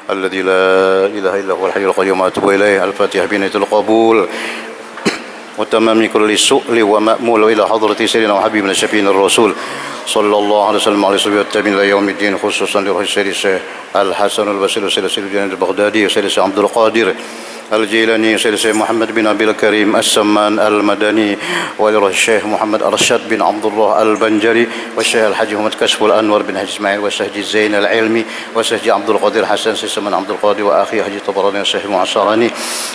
الذي لا إله إلا هو الحي القيوم وأتوب إليه. الفاتحة بنية القبول وتمام كل سؤل ومأمول إلى حضرة سيدنا وحبيبنا الشفيع الرسول صلى الله عليه وسلم على صحبه التابعين إلى يوم الدين، خصوصا لروح السيد الشيخ الحسن البصري وسيد الدين البغدادي وسيد عبد القادر الجيلاني وسيد الشيخ محمد بن عبد الكريم السمان المدني ولروح الشيخ محمد أرشد بن عبد الله البنجري والشيخ الحاج محمد كشف الأنور بن حاج إسماعيل والشيخ زين العلمي والشيخ عبد القادر حسن سيسمن عبد القادر وأخي حاج طبراني والشيخ معصراني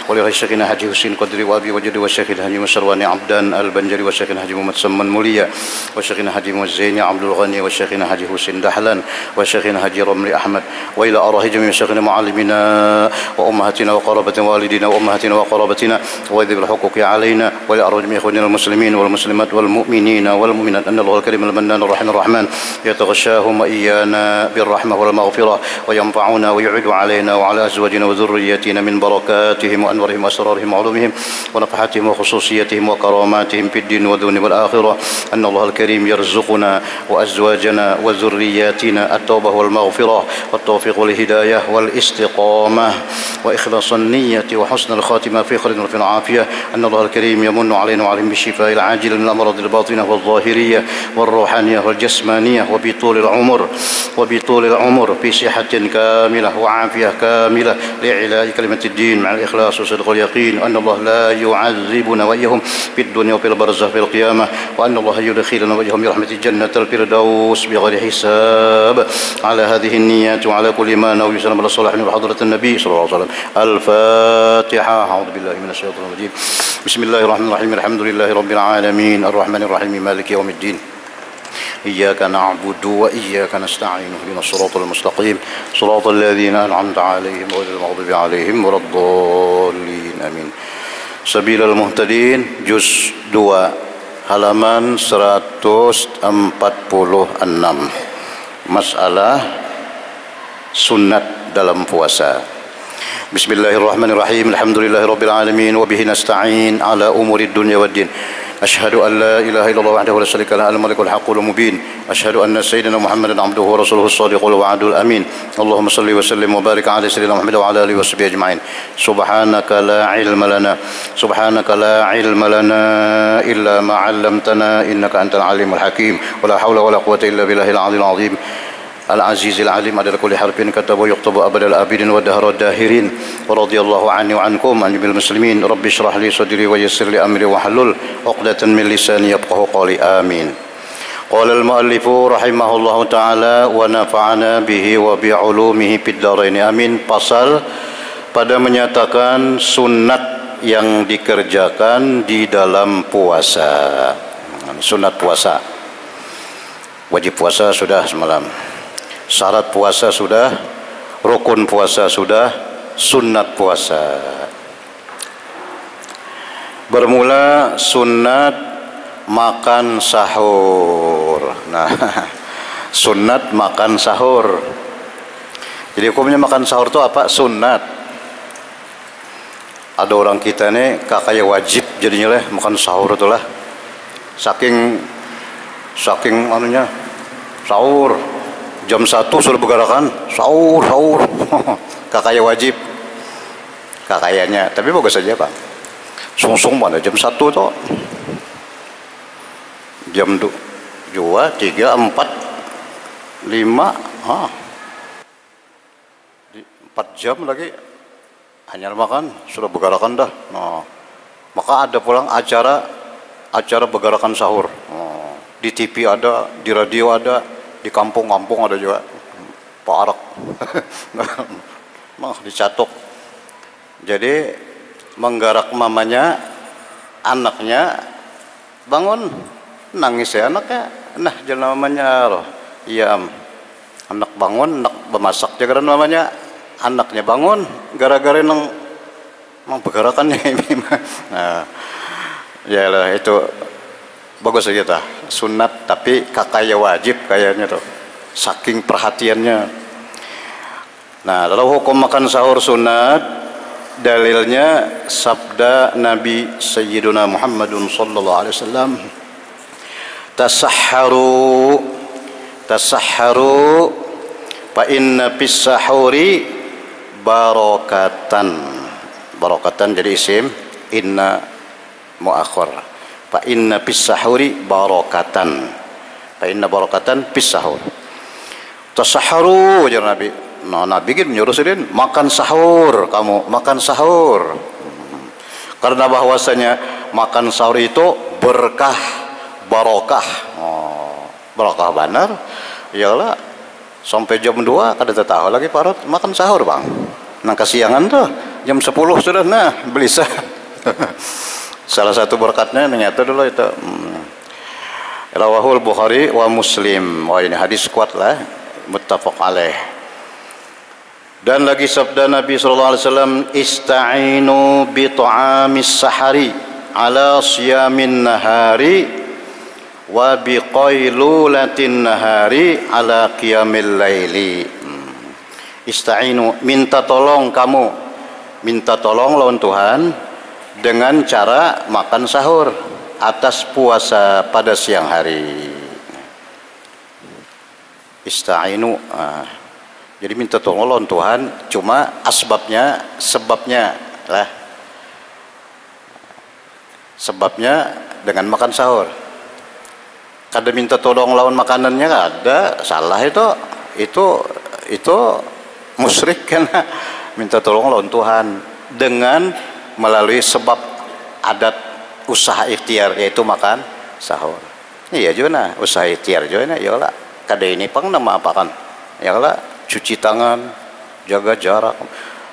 ولروح الشيخنا حاج حسين قدري وأبي وجدي والشيخ الهاني مسرواني عبدان البنجري والشيخنا حاج محمد سمن موليا والشيخنا حاج محمد زيني عبد الغني والشيخنا حاج حسين دحلان والشيخنا حاج رملي أحمد وإلى أراضي جميع شيخنا معلمنا وأمهاتنا وقرابتنا والدينا وأمهاتنا وقرابتنا وذوي الحقوق علينا ولأرواح جميع إخواننا المسلمين والمسلمات والمؤمنين والمؤمنات أن الله الكريم المنان الرحيم الرحمن يتغشاهم وإيانا بالرحمة والمغفرة وينفعنا ويعيد علينا وعلى أزواجنا وذرياتنا من بركاتهم وأنوارهم وأسرارهم وعلومهم ونفحاتهم وخصوصياتهم وكراماتهم في الدين والدنيا والآخرة. أن الله الكريم يرزقنا وأزواجنا وذرياتنا التوبة والمغفرة والتوفيق والهداية والاستقامة وإخلاص النية وحسن الخاتمة في خير وفي العافية. أن الله الكريم يمن علينا وعليهم بالشفاء العاجل من الأمراض الباطنة والظاهرية والروحانية والجسمانية وبطول العمر في صحة كاملة وعافية كاملة لإعلاء كلمة الدين مع الإخلاص وصدق اليقين. أن الله لا يعذبنا وإياهم في الدنيا وفي البرزخ في القيامة. وأن الله يدخلنا وإياهم برحمة الجنة الفردوس بغير حساب. على هذه النيات وعلى كل ما نوي سلام على الصالحين وحضرة النبي صلى الله عليه وسلم. الفاتحة. أعوذ بالله من الشيطان الرجيم. بسم الله الرحمن الرحيم. الحمد لله رب العالمين الرحمن الرحيم مالك يوم الدين. إياك نعبد وإياك نستعين اهدنا الصراط المستقيم صراط الذين أنعمت عليهم غير المغضوب عليهم ولا الضالين آمين. سبيل المهتدين juz 2 halaman 146. Masalah sunat dalam puasa. Bismillahirrahmanirrahim. Alhamdulillahirabbil alamin wa bihi nasta'in ala umurid dunya waddin. Asyhadu an la ilaha illallah wahdahu la syarika lahu al-malikul haqqul mubin. Asyhadu anna sayyidina Muhammadan abduhu wa rasuluhu as-sadiqul wa'dul amin. Allahumma shalli wa sallim wa barik ala sayyidina Muhammad wa ala alihi washabihi ajma'in. Subhanaka la ilma lana illa ma 'allamtana innaka antal alimul hakim. Wa la haula wa la quwwata illa billahil 'aliyyil 'azim. العزيز العليم عدد كل حرف كتب ويكتب أبد الآبدين والدهر الداهرين ورضي الله عني وعنكم عن جميع المسلمين. رب اشرح لي صدري ويسر لي أمري واحلل عقدة من لساني يفقهوا قولي آمين. قال المؤلف رحمه الله تعالى ونفعنا به وبعلومه في الدارين آمين. Pasal pada menyatakan sunat yang dikerjakan di dalam puasa. Sunat puasa. Wajib puasa sudah semalam. Syarat puasa sudah, rukun puasa sudah, sunat puasa. Bermula sunat makan sahur. Nah, sunat makan sahur. Jadi hukumnya makan sahur itu apa? Sunat. Ada orang kita nih kakaknya wajib jadinya lah makan sahur itulah. Saking anunya sahur. Jam 1 sudah bergerakan sahur kakaknya wajib kakaknya, tapi bagus saja Pak. Sung mana jam 1 tuh jam 2, 3, 4, 5 4 jam lagi hanya makan sudah bergerakan dah. Nah, maka ada pulang acara bergerakan sahur. Di TV ada, di radio ada, di kampung-kampung ada juga Pak Arak dicatok. Jadi menggarak mamanya, anaknya bangun, nangis ya anaknya. Nah jalan mamanya loh, iya anak bangun, anak bermasak jaga mamanya, anaknya bangun gara-gara nang bergerakannya ini. Nah ya lah itu bagus aja ta, sunat tapi kakaknya wajib kayaknya tuh, saking perhatiannya. Nah lalu hukum makan sahur sunat, dalilnya sabda Nabi Sayyiduna Muhammadun sallallahu alaihi wasallam, tasahharu fa inna fis sahuri barokatan. Barokatan jadi isim inna muakhir. Fa inna fis sahuri barokatan. Fa inna barokatan fis sahur. Tasaharu aja Nabi. Nah, Nabi kan menyuruh sedin makan sahur, kamu makan sahur. Karena bahwasanya makan sahur itu berkah, barokah. Oh, barokah benar. Iyalah sampai jam 2 kada tahu lagi parut makan sahur, Bang. Nang kesiangan tuh jam 10 sudah nah belisah. Salah satu berkatnya ternyata dulu itu. Rawahul Bukhari wa Muslim. Wah, ini hadis kuat lah, muttafaq alaih. Dan lagi sabda Nabi sallallahu alaihi wasallam, ista'inu bi ta'amis sahari ala siyamin nahari wa bi qailulatin nahari ala qiyamil laili. Ista'inu, minta tolong kamu, minta tolong lawan Tuhan dengan cara makan sahur atas puasa pada siang hari. Ista'inu, jadi minta tolong lawan Tuhan, cuma sebabnya lah, sebabnya dengan makan sahur. Kada minta tolong lawan makanannya ada, salah itu musyrik karena minta tolong lawan Tuhan dengan melalui sebab adat usaha ikhtiar yaitu makan sahur. Iya juga nah, usaha ikhtiar juga nah, ya lah. Kada ini pang nama apa kan? Ya lah, cuci tangan, jaga jarak.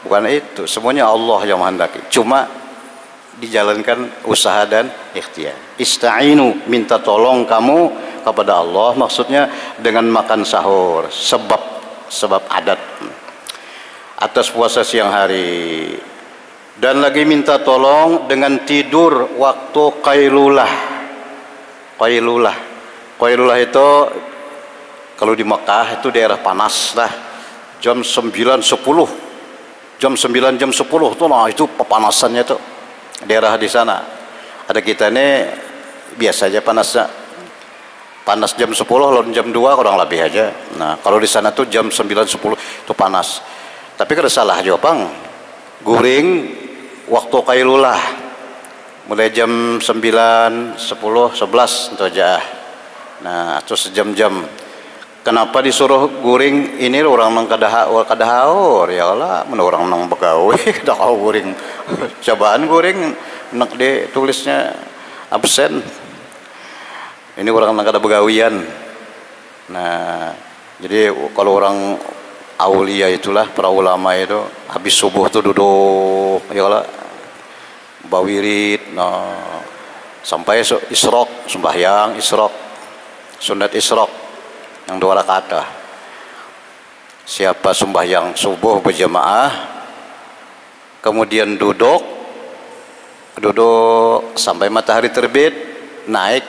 Bukan itu, semuanya Allah yang menghendaki. Cuma dijalankan usaha dan ikhtiar. Ista'inu, minta tolong kamu kepada Allah, maksudnya dengan makan sahur, sebab adat atas puasa siang hari. Dan lagi minta tolong dengan tidur waktu qailulah. Qailulah itu kalau di Mekah itu daerah panas lah, jam 9.10, jam 9 jam 10 tuh nah itu pepanasannya tuh daerah di sana. Ada kita ini biasa aja panasnya, panas jam 10 lalu jam 2 kurang lebih aja. Nah kalau di sana tuh jam 9.10 itu panas. Tapi kada salah juga Bang, guring waktu qailulah mulai jam 9, 10, 11 itu aja. Nah terus jam-jam. Kenapa disuruh guring ini orang nang kadahaur ya Allah, mun orang nang begawe dah guring. Cobaan guring nak ditulisnya absen. Ini orang nang kada begawian. Nah, jadi kalau orang aulia itulah para ulama itu habis subuh tuh duduk ya Allah bawirid nah sampai isyraq, sembahyang isyraq, sunat isyraq yang 2 rakaat. Siapa sembahyang subuh berjamaah kemudian duduk sampai matahari terbit, naik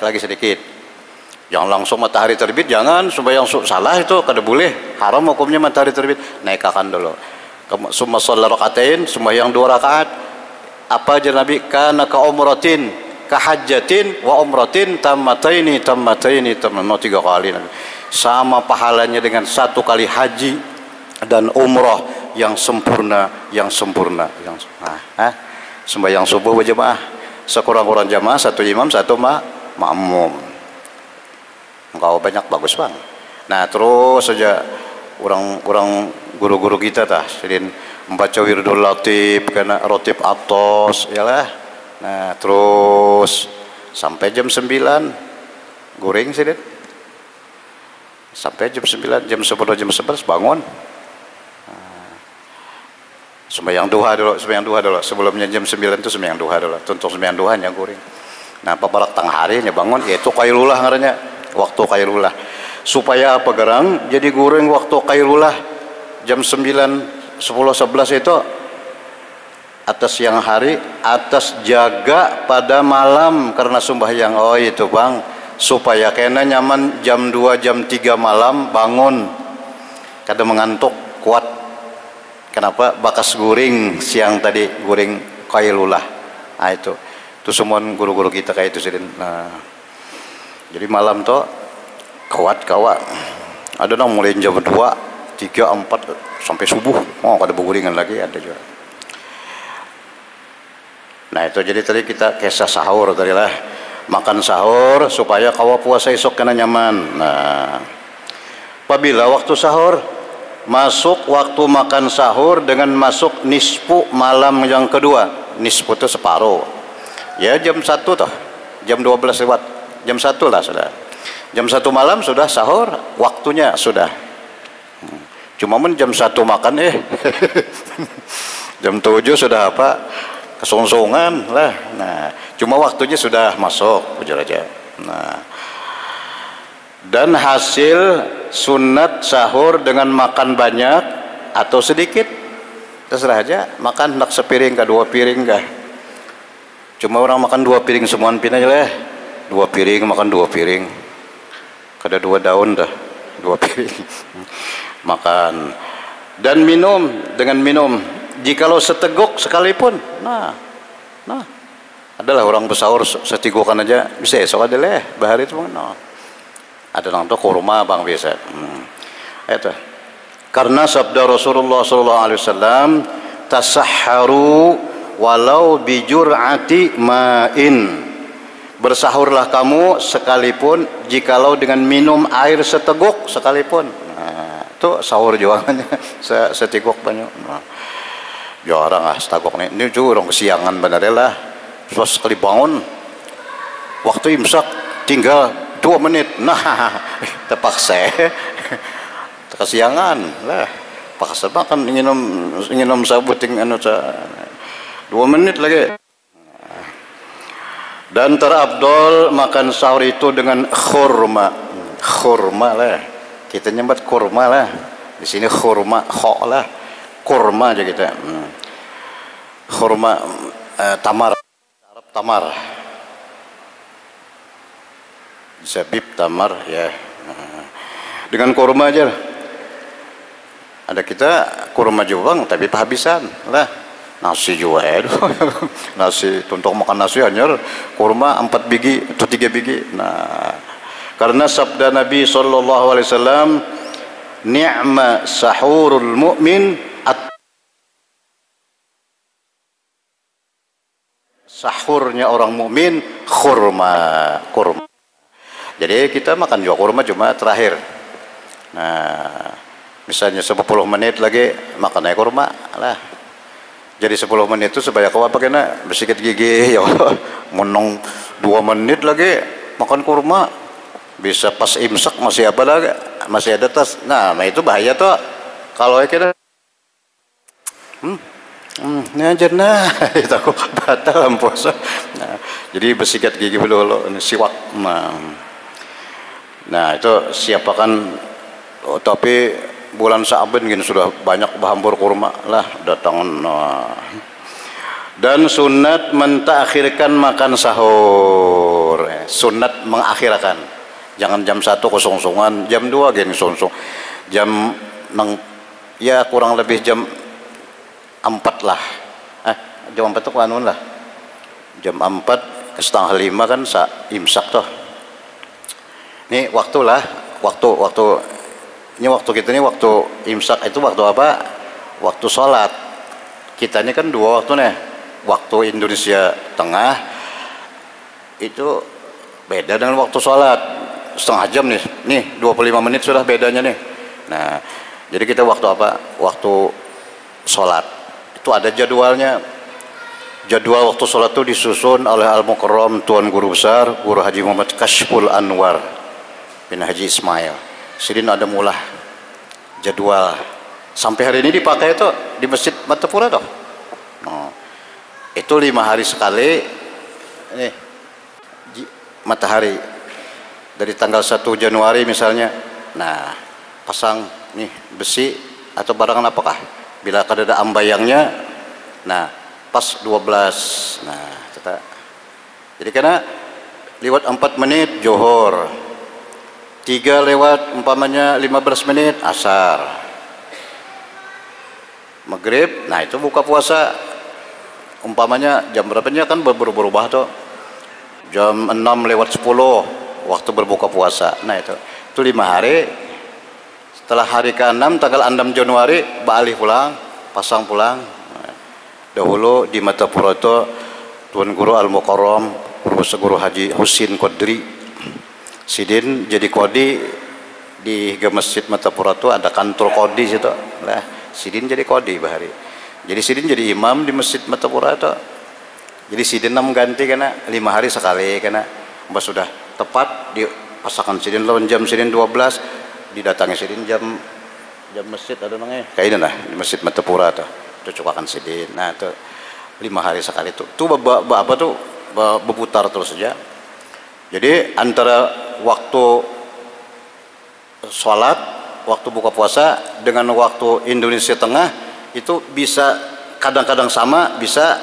lagi sedikit, jangan langsung matahari terbit, jangan sembahyang salah itu kada boleh, haram hukumnya matahari terbit, naik akan dulu. Summa shalla rakaatain, sembahyang 2 rakaat. Apa aja Nabi? Kana ka umratin kahajjatin wa umratin tammataini 3 kali Nabi. Sama pahalanya dengan 1 kali haji dan umrah yang sempurna. Sembahyang subuh berjamaah, sekurang-kurang jamaah 1 imam 1 makmum. Engkau banyak bagus Bang. Nah terus saja orang guru-guru kita sedin membaca wirdul latif karena rotib atos ya lah. Nah terus sampai jam 9 guring sedin, sampai jam 9, jam 10, jam 11 bangun. Sembahyang duha dulu sebelumnya jam 9 itu sembahyang duha dulu, tuntuk sembahyang duha yang guring. Nah paparak tang hari nya bangun yaitu qailulah ngarannya, waktu qailulah. Supaya apa gerang jadi guring waktu qailulah jam 9, 10, 11 itu atas siang hari, atas jaga pada malam karena sembahyang. Oh itu Bang, supaya kena nyaman jam 2, jam 3 malam bangun kada mengantuk kuat. Kenapa? Bakas guring siang tadi, guring qailulah. Nah itu semua guru-guru kita kayak itu sedin. Nah, jadi malam tuh kawat ada nang mulai jam 2 3, 4 sampai subuh. Oh, kada beguringan lagi ada juga. Nah itu jadi tadi kita kisah sahur tadi lah, makan sahur supaya kawa puasa esok kena nyaman. Nah apabila waktu sahur masuk waktu makan sahur dengan masuk nisfu malam yang kedua, nisfu itu separuh ya, jam 1 toh, jam 12 lewat, jam 1 lah sudah, jam 1 malam sudah sahur, waktunya sudah. Cuma jam 1 makan jam 7 sudah apa kesongsongan lah. Nah cuma waktunya sudah masuk bujur aja. Nah dan hasil sunat sahur dengan makan banyak atau sedikit terserah aja, makan nak sepiring kah 2 piring kah. Cuma orang makan 2 piring semuaan pin aja lah, 2 piring makan 2 piring, kada 2 daun dah 2 piring makan. Dan minum dengan minum jikalau seteguk sekalipun. Nah adalah orang bersahur setigukan aja bisa esok ada leh bahari itu no. Ada orang tuh kurma bang biasa. Itu karena sabda Rasulullah SAW, tasahharu walau bijur'ati ma'in, bersahurlah kamu sekalipun jikalau dengan minum air seteguk sekalipun. Nah, itu sahur jualannya seteguk banyak. Nah, jarang seteguk nih. Ini juga orang kesiangan benar lah. Terus sekali bangun waktu imsak tinggal 2 menit, nah terpaksa kesiangan lah, paksa makan ingin sabuting 2 menit lagi. Dan terabdol makan sahur itu dengan khurma lah, kita nyebut kurma lah, di sini khurma kho lah, kurma aja kita. Khurma tamar, Arab tamar, zabib tamar ya. Dengan kurma aja. Ada kita kurma juang tapi kehabisan lah. Nasi juga nasi untuk makan nasi hanya kurma 4 biji atau 3 biji. Nah, karena sabda Nabi SAW, ni'ma sahurul mu'min, sahurnya orang mukmin kurma. Jadi kita makan juga kurma cuma terakhir. Nah, misalnya 10 menit lagi makan air kurma lah. Jadi 10 menit itu sebanyak apa kena bersikat gigi ya. Menong 2 menit lagi makan kurma. Bisa pas imsak masih apa lagi? Masih ada tas. Nah, itu bahaya tuh. Kalau kita ngajar itu aku batal puasa. Nah, jadi bersikat gigi dulu siwak. Nah itu siapakan, tapi bulan Sa'ban gini sudah banyak bahambur kurma lah datang. Dan sunat mentakhirkan makan sahur, sunat mengakhirkan, jangan jam 1 kosong-kosongan, jam 2 gini kosong, jam ya kurang lebih jam 4 lah, jam 4 itu kanun lah, jam 4 ke setengah 5 kan imsak toh. Ini waktu ini waktu kita ini waktu imsak itu waktu apa? Waktu sholat. Kita ini kan 2 waktu nih. Waktu Indonesia Tengah itu beda dengan waktu sholat. Setengah jam nih. Nih 25 menit sudah bedanya nih. Nah, jadi kita waktu apa? Waktu sholat. Itu ada jadwalnya. Jadwal waktu sholat itu disusun oleh Al-Mukarram Tuan Guru Besar Guru Haji Muhammad Kashful Anwar bin Haji Ismail. Sidin ada mulah jadwal sampai hari ini dipakai itu di Masjid Martapura toh. Itu 5 hari sekali nih matahari dari tanggal 1 Januari misalnya. Nah, pasang nih besi atau barang apakah bila ada ambayangnya. Nah, pas 12. Nah, jadi karena lewat 4 menit johor, 3 lewat umpamanya 15 menit asar, maghrib. Nah itu buka puasa umpamanya jam berapanya kan berubah tuh, jam 6 lewat 10 waktu berbuka puasa. Nah itu 5 hari Setelah hari ke-6 tanggal 6 Januari baalih pulang, pasang pulang. Dahulu di Matapura itu Tuan Guru Al-Mukarram Profesor Guru Haji Husin Qadri Sidin jadi kodi di Masjid Matapura itu ada kantor kodi situ. Lah, Sidin jadi kodi bahari. Jadi Sidin jadi imam di Masjid Matapura itu. Jadi Sidin ganti karena 5 hari sekali karena mbak sudah tepat di pasangan Sidin lawan jam Sidin 12 didatangi Sidin jam masjid ada namanya kayak ini lah di Masjid Matapura tuh itu cobakan Sidin. Nah itu 5 hari sekali tuh apa tuh berputar terus saja. Jadi antara waktu sholat, waktu buka puasa dengan waktu Indonesia Tengah itu bisa kadang-kadang sama, bisa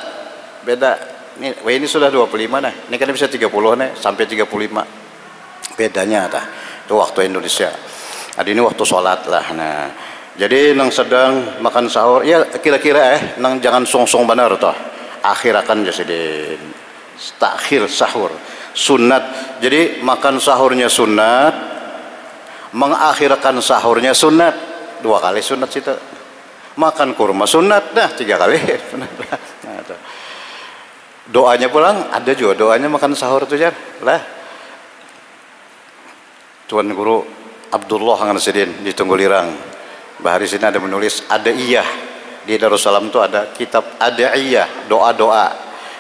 beda. Ini sudah 25 nah, ini kan bisa 30 nih sampai 35 bedanya tah. Itu waktu Indonesia. Ada ini waktu sholat lah. Nah, jadi nang sedang makan sahur, ya kira-kira nang jangan song-song benar toh. Akhirakan jadi takhir sahur sunat. Jadi makan sahurnya sunat, mengakhirkan sahurnya sunat. 2 kali sunat situ. Makan kurma sunat dah 3 kali sunat. Nah, itu. Doanya pulang ada juga doanya makan sahur tuh jar lah. Tuan Guru Abdullah Sidin di Tunggulirang bahari sini ada menulis ada iyah di Darussalam tuh ada kitab ada iyah doa-doa.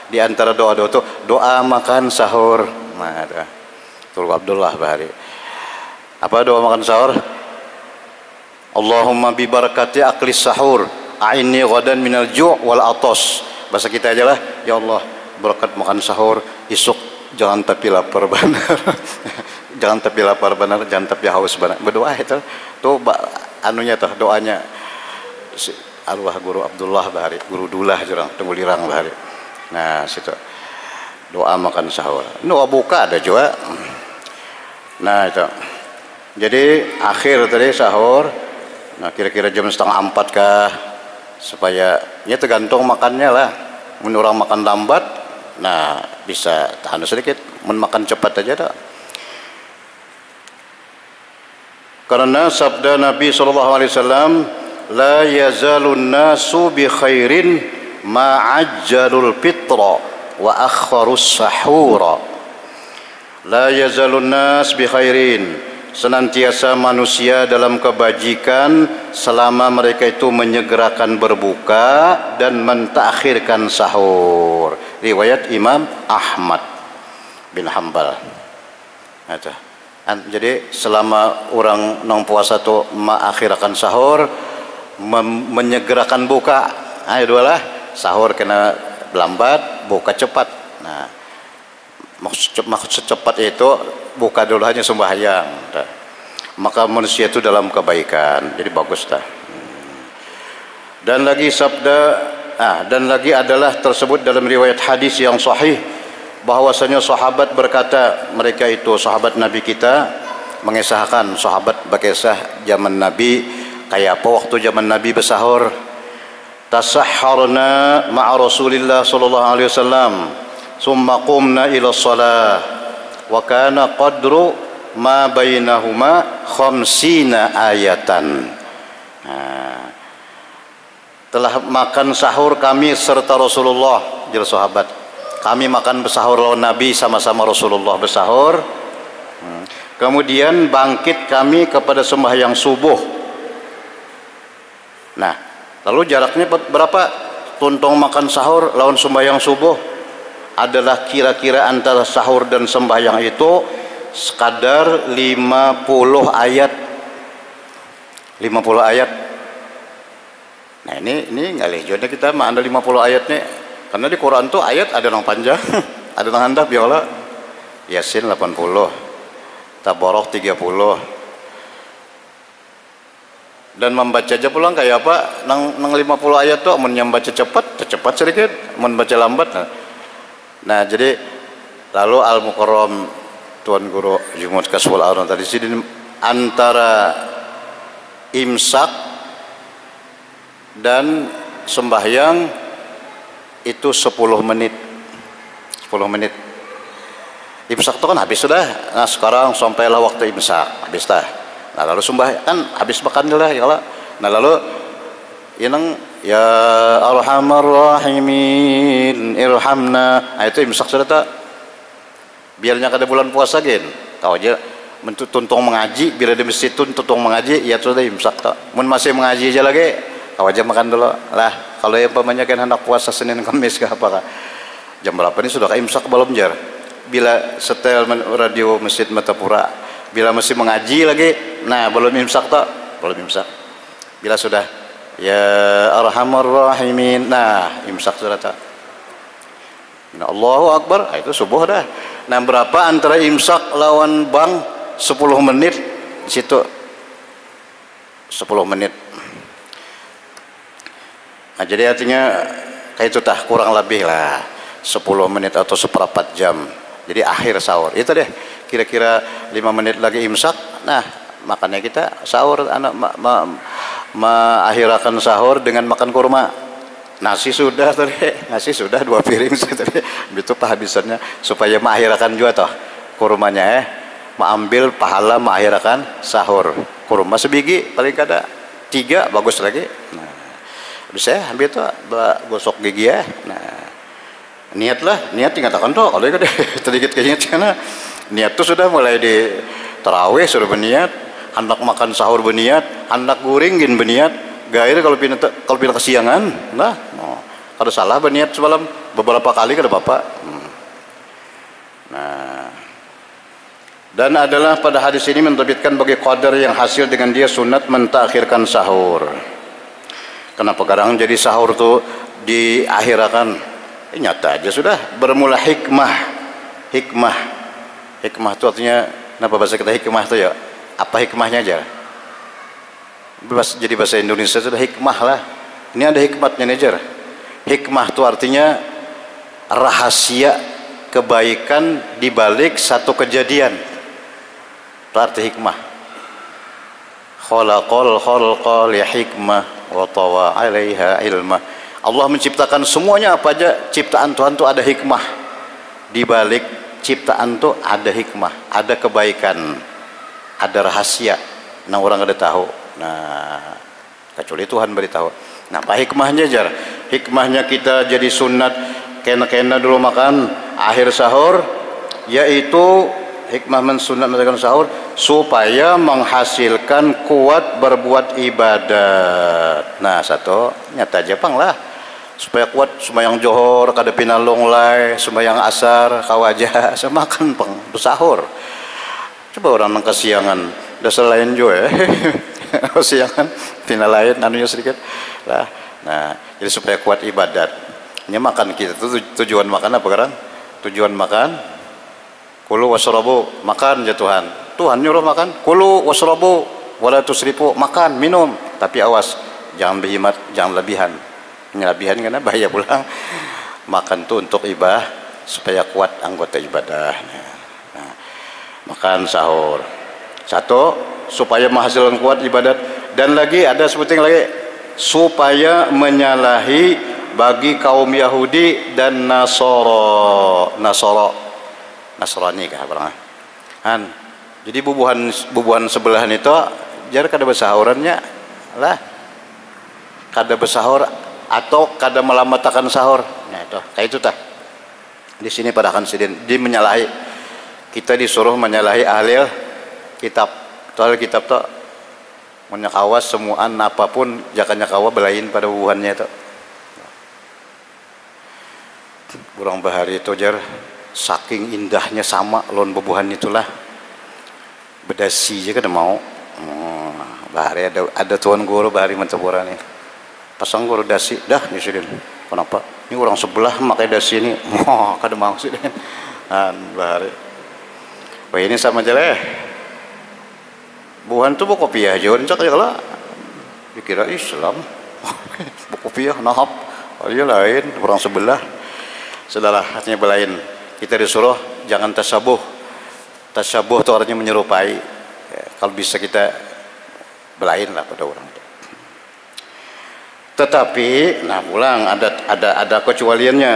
Di antara doa-doa itu doa makan sahur. Nah, ada Guru Abdullah bahari. Apa doa makan sahur? Allahumma bi barakati aklis sahur a'inni ghadan minal ju' wal atos. Bahasa kita aja lah, ya Allah berkat makan sahur isuk jangan tapi lapar benar. Jangan tapi lapar benar, jangan tapi haus benar. Berdoa itu tuh anunya tuh doanya si arwah Guru Abdullah bahari, Guru Dullah jurang Tunggulirang bahari. Nah, situ doa makan sahur. Doa buka ada juga. Nah, itu. Jadi akhir tadi sahur. Nah, kira-kira jam 3:30 kah? Supaya ya tergantung makannya lah. Mun orang makan lambat, nah bisa tahan sedikit. Mun makan cepat aja dah. Karena sabda Nabi SAW, la yazalun nasu bi khairin ma'ajjalul fitra wa akharus sahura. La yazalun nas bi khairin, senantiasa manusia dalam kebajikan selama mereka itu menyegerakan berbuka dan mentakhirkan sahur. Riwayat Imam Ahmad bin Hanbal. Jadi selama orang nong puasa tu mengakhirkan sahur, menyegerakan buka. Nah, dua lah, sahur kena lambat, buka cepat. Nah, maksud cepat itu buka dulu hanya sembahyang. Maka manusia itu dalam kebaikan. Jadi bagus dah. Dan lagi sabda, dan lagi adalah tersebut dalam riwayat hadis yang sahih bahwasanya sahabat berkata, mereka itu sahabat Nabi kita mengisahkan sahabat berkisah zaman Nabi kayak apa waktu zaman Nabi bersahur. Tasahharna ma'a Rasulillah sallallahu alaihi wasallam summa qumna ila shalah wa kana qadru ma bainahuma khamsina ayatan. Telah makan sahur kami serta Rasulullah, jelas sahabat. Kami makan bersahur lawan Nabi sama-sama Rasulullah bersahur. Kemudian bangkit kami kepada sembahyang subuh. Nah, lalu jaraknya berapa? Tuntong makan sahur lawan sembahyang subuh adalah kira-kira antara sahur dan sembahyang itu sekadar 50 ayat. 50 ayat. Nah, ini ngalih jodoh kita mah ada 50 ayat nih. Karena di Quran tuh ayat ada yang panjang, ada yang handap ya Allah. Yasin 80, Tabarok 30. Dan membaca aja pulang kayak apa? Nang 50 ayat tuh mun membaca cepat sedikit, mun baca lambat. Nah, jadi lalu Al-Mukarram Tuan Guru Jumat Kaswal Aron tadi sini antara imsak dan sembahyang itu 10 menit. 10 menit. Imsak itu kan habis sudah. Nah, sekarang sampailah waktu imsak, habis dah. Nah lalu sumbah kan habis makan lah ya Allah. Nah lalu inang ya arhamar rahimin irhamna. Nah itu imsak sudah tak. Biarnya kada bulan puasa gen. Kau aja tuntung mengaji, bila di masjid tuntung mengaji, ya sudah imsak tak. Mun masih mengaji aja lagi, kau aja makan dulu lah. Kalau yang pamannya kan hendak puasa Senin Kamis ke apa? Jam berapa ini sudah imsak belum jar? Bila setel radio masjid Matapura, bila masih mengaji lagi, nah belum imsak tak? Belum imsak. Bila sudah ya arhamar rahimin, nah imsak sudah tak? Nah, Allahu Akbar, itu subuh dah. Nah berapa antara imsak lawan bang? 10 menit di situ 10 menit. Nah jadi artinya kayak itu tah kurang lebih lah 10 menit atau seperempat jam. Jadi akhir sahur itu deh, kira-kira 5 menit lagi imsak. Nah makanya kita sahur anak mengakhirkan sahur dengan makan kurma. Nasi sudah tadi, nasi sudah 2 piring tadi. Itu penghabisannya supaya mengakhirkan juga toh kurmanya mengambil pahala mengakhirkan sahur. Kurma sebiji paling kada 3 bagus lagi. Nah, bisa ambil tuh gosok gigi ya. Nah, niat tingkatkan tuh kalau itu sedikit keinget karena niat tuh sudah mulai di tarawih sudah berniat, hendak makan sahur berniat, hendak guringin berniat, gair kalau pindah kesiangan, nah, kalau salah berniat semalam beberapa kali kada bapak. Nah, dan adalah pada hadis ini menterbitkan bagi qadar yang hasil dengan dia sunat mentakhirkan sahur. Kenapa kadang jadi sahur tuh diakhirkan? Nyata aja sudah bermula hikmah itu artinya kenapa bahasa kita hikmah tuh ya apa hikmahnya aja jadi bahasa Indonesia sudah hikmah lah. Ini ada hikmatnya nih jar. Hikmah itu artinya rahasia kebaikan di balik satu kejadian. Itu arti hikmah. Khalaqal khalqa li hikmah wa tawa 'alaiha ilmah. Allah menciptakan semuanya apa aja, ciptaan Tuhan itu ada hikmah. Di balik ciptaan itu ada hikmah, ada kebaikan, ada rahasia. Nah orang ada tahu. Nah kecuali Tuhan beritahu. Nah apa hikmahnya jar? Hikmahnya kita jadi sunat kena dulu makan akhir sahur, yaitu hikmah mensunat makan sahur supaya menghasilkan kuat berbuat ibadat. Nah satu nyata Jepang lah supaya kuat sembahyang johor kada pinalong lai sembahyang asar kawaja semakan peng bersahur. Coba orang nang kesiangan dasar lain jo ya kesiangan pinal lain anunya sedikit lah. Nah jadi supaya kuat ibadat nya makan kita tuh tujuan makan apa sekarang? Tujuan makan kulu wasrabu makan ya Tuhan nyuruh makan kulu wasrabu wala tusrifu makan minum tapi awas jangan berhemat jangan lebihan. Lebihan karena bahaya pulang. Makan tuh untuk ibadah supaya kuat anggota ibadah. Nah, makan sahur satu supaya menghasilkan kuat ibadat, dan lagi ada sebutin lagi supaya menyalahi bagi kaum Yahudi dan Nasrani kah barang. Jadi bubuhan sebelahan itu jar kada bersahurannya lah, kada bersahur atau kada melamatakan sahur. Nah itu kayak itu tah. Di sini pada sidin di menyalahi, kita disuruh menyalahi ahli kitab. Ahli kitab tuh menyakawas semuaan apapun jakanya kawa belain pada bubuhannya itu. Burang bahari itu jar saking indahnya sama lon bubuhan itulah. Bedasi aja kada mau. Bahari ada tuan guru bahari Mentapura nih. Pasang guru dasi dah nih sidin. Kenapa? Ini orang sebelah pakai dasi ini. Kada mau sidin. Bahari. Wah ini sama aja lah. Buhan tuh kopiah aja cak aja lah. Dikira Islam. Kopiah nahap. Oh iya lain orang sebelah. Saudara artinya belain. Kita disuruh jangan tasabuh. Tasabuh itu artinya menyerupai. Ya, kalau bisa kita belain lah pada orang itu. Tetapi, nah pulang ada kecualiannya.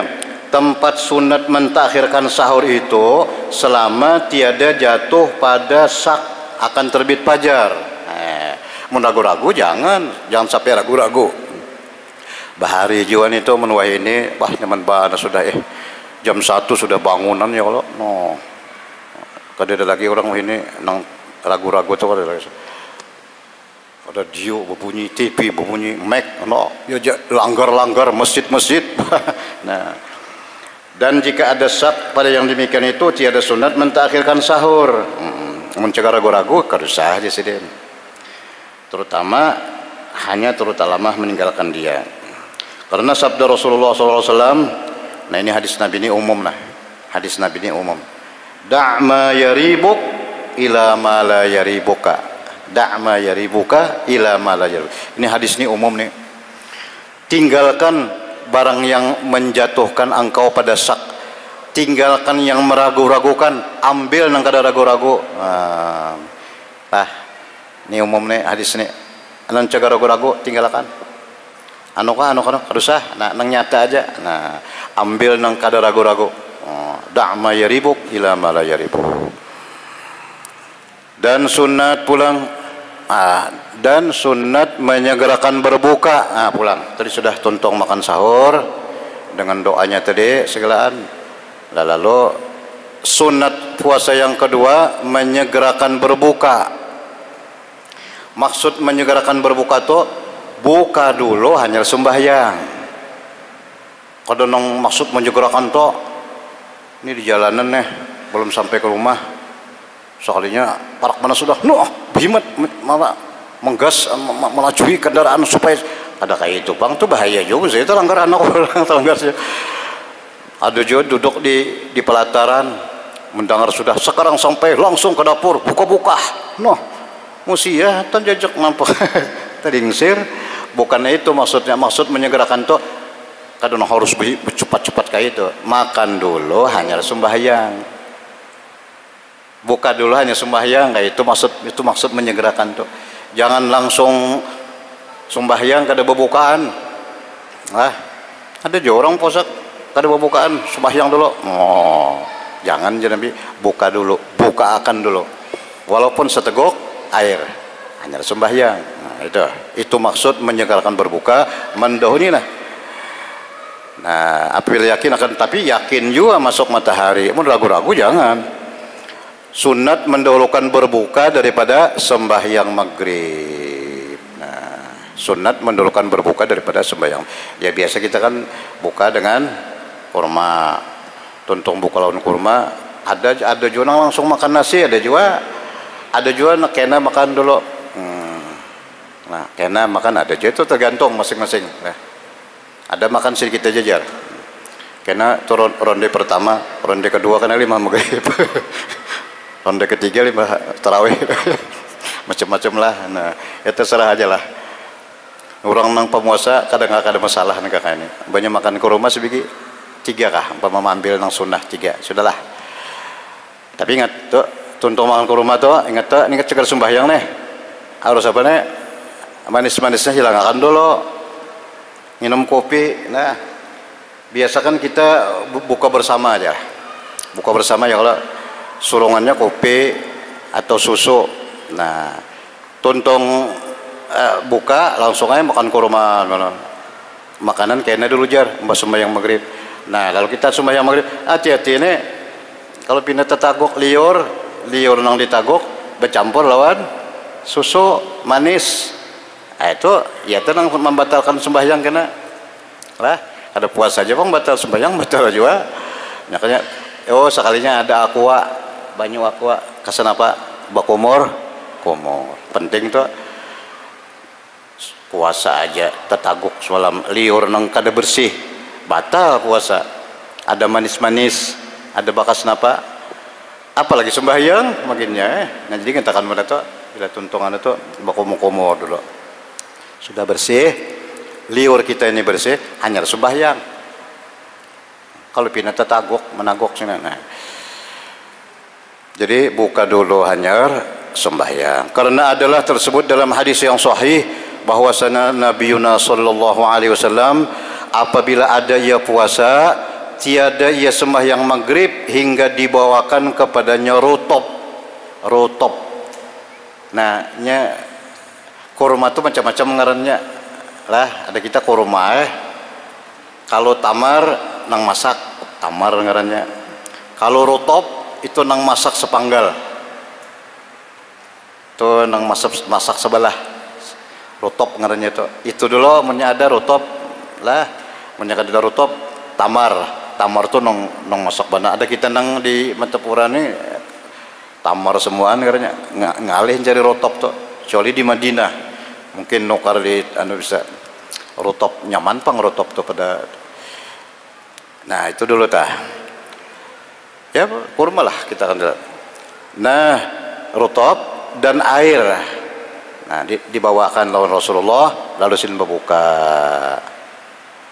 Tempat sunat mentakhirkan sahur itu selama tiada jatuh pada sak akan terbit fajar. Mun ragu-ragu jangan sampai ragu-ragu. Bahari jiwan itu menuai ini, wah nyaman banget sudah jam 1 sudah bangunan ya kalau no. Kada ada lagi orang ini nang ragu-ragu tuh ada dio berbunyi TV, berbunyi mic, no, ya langgar-langgar masjid-masjid. Nah, dan jika ada syak pada yang demikian itu tiada sunat mentakhirkan sahur. Mencegah ragu-ragu kada usah aja sih. Terutama meninggalkan dia. Karena sabda Rasulullah SAW, nah ini hadis Nabi ini umum lah. Hadis Nabi ini umum. Da' ma yaribuk ila ma la yaribuka. Da' ma yaribuka ila ma la yaribuk. Ini hadis ini umum nih. Tinggalkan barang yang menjatuhkan engkau pada syak. Tinggalkan yang meragu-ragukan. Ambil nang kada ragu-ragu. Ini umum nih hadis nih. Anan cegah ragu-ragu tinggalkan. Anu usah, nah nang nyata aja. Nah, ambil nang kada ragu-ragu. Da' ma yaribuk ila ma la yaribuk. Dan sunat pulang dan sunat menyegerakan berbuka. Pulang. Tadi sudah tuntung makan sahur dengan doanya tadi segelaan. Lalu sunat puasa yang kedua menyegerakan berbuka. Maksud menyegerakan berbuka tuh buka dulu hanya sembahyang. Kalau nong maksud menyegerakan toh ini di jalanan nih belum sampai ke rumah sekalinya parak mana sudah bimet malah menggas melajui kendaraan supaya ada kayak itu bang tuh bahaya juga sih itu langgar anak langgar sih. Ada juga duduk di pelataran mendengar sudah sekarang sampai langsung ke dapur buka-buka musi ya tan jajak nampak tadingsir. Bukannya itu maksudnya, maksud menyegerakan tuh kadang harus cepat-cepat kayak itu. Makan dulu hanya sembahyang, buka dulu hanya sembahyang kayak itu maksud menyegerakan tuh. Jangan langsung sembahyang kada bebukaan. Ada juga orang puasa kada bebukaan sembahyang dulu. Jangan Nabi buka dulu, buka akan dulu. Walaupun seteguk air hanya sembahyang. Itu maksud menyegerakan berbuka mendahului nah. Nah, apabila yakin akan tapi yakin juga masuk matahari. Mau ragu-ragu jangan. Sunat mendahulukan berbuka daripada sembahyang maghrib. Nah, sunat mendahulukan berbuka daripada sembahyang. Ya biasa kita kan buka dengan kurma. Tuntung buka lawan kurma. Ada juga langsung makan nasi, ada juga kena makan dulu. Nah, kena makan ada juga itu tergantung masing-masing. Nah, ada makan sedikit aja jar. Kena turun ronde pertama, ronde kedua kena 5 maghrib. Ronde ketiga 5 tarawih. Macam-macam lah. Nah, ya terserah aja lah. Orang nang pemuasa kadang nggak ada masalah nih kakak ini. Banyak makan ke rumah sebiji 3 kah? Umpama ambil nang sunnah 3, sudahlah. Tapi ingat tuh, tuntung makan ke rumah tuh, ingat cegar sembahyang nih. Harus apa nih? Manis-manisnya hilangkan dulu. Minum kopi. Nah, biasakan kita buka bersama aja. Buka bersama ya kalau surungannya kopi atau susu. Nah, tuntung buka langsung aja makan kurma. Makanan kayaknya dulu jar mbak sembahyang maghrib. Nah, kalau kita sembahyang maghrib hati-hati nih. Kalau pindah tetagok liur nang ditagok bercampur lawan susu manis. Itu ya tenang membatalkan sembahyang kena lah. Ada puasa aja bang batal sembahyang batal juga. Makanya sekalinya ada aqua, banyu aqua kesan apa bakumur penting tuh puasa aja tetaguk semalam liur nang kada bersih batal puasa. Ada manis-manis, ada bakas napa apalagi sembahyang makinnya nah jadi ngatakan mana tuh bila tuntungan itu bakumur dulu sudah bersih, liur kita ini bersih, hanya sembahyang. Kalau pindah tetagok, menagok sini. Nah. Jadi buka dulu hanya sembahyang. Karena adalah tersebut dalam hadis yang sahih bahwasanya Nabi Yunus sallallahu alaihi wasallam apabila ada ia puasa, tiada ia sembahyang maghrib hingga dibawakan kepadanya rutop. Nah, kurma tuh macam-macam ngarannya lah, ada kita kurma kalau tamar nang masak tamar ngarannya, kalau rotop itu nang masak sepanggal tuh nang masak sebelah rotop ngarannya itu dulu punya ada rotop lah, punya ada rotop tamar tuh nang masak bana, ada kita nang di Matapura nih tamar semuaan ngarannya ngalih cari rotop tuh, kecuali di Madinah mungkin nukar di anu bisa rotop nyaman pang rotop tuh pada. Nah itu dulu tah ya kurma lah kita kan. Nah rotop dan air, nah dibawakan lawan Rasulullah lalu sin berbuka.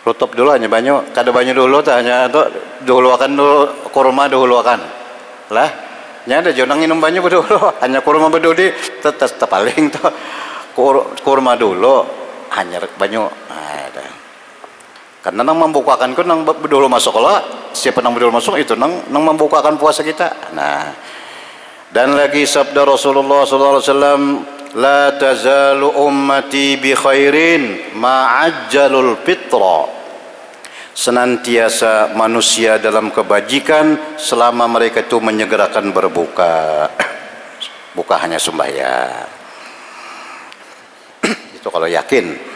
Rotop dulu hanya banyak, kada banyak dulu tah hanya tuh dulu akan dulu kurma dulu akan lah nya ada jonang minum banyak dulu hanya kurma dulu di tetap paling tuh kurma dulu hanya banyak. Nah, karena nang membukakan ku nang bedul masuk lah, siapa nang bedul masuk itu nang membukakan puasa kita. Nah dan lagi sabda Rasulullah sallallahu alaihi wasallam, la tazalu ummati bi khairin ma'ajjalul fitra, senantiasa manusia dalam kebajikan selama mereka itu menyegerakan berbuka. Buka hanya sembahyang itu kalau yakin.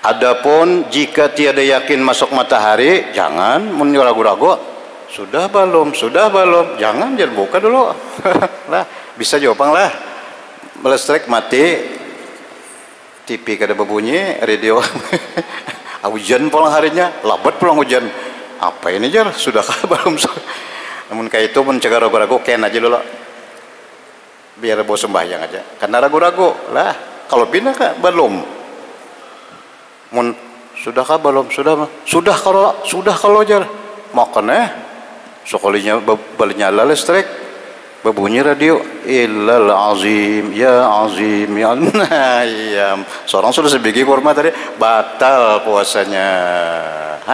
Adapun jika tiada yakin masuk matahari, jangan ragu-ragu. Sudah belum, jangan buka dulu. Lah, bisa jawabang lah. Listrik mati, TV kada berbunyi, radio hujan pulang harinya, labat pulang hujan. Apa ini jar? Sudahkah belum? Namun kayak itu mencegah ragu-ragu, ken aja dulu. Biar bawa sembahyang aja. Karena ragu-ragu lah. Kalau pindah kah belum. Sudahkah belum? Sudah kalau jar makan sekalinya balinya listrik berbunyi radio illal azim ya iya seorang sudah sebiji kurma tadi batal puasanya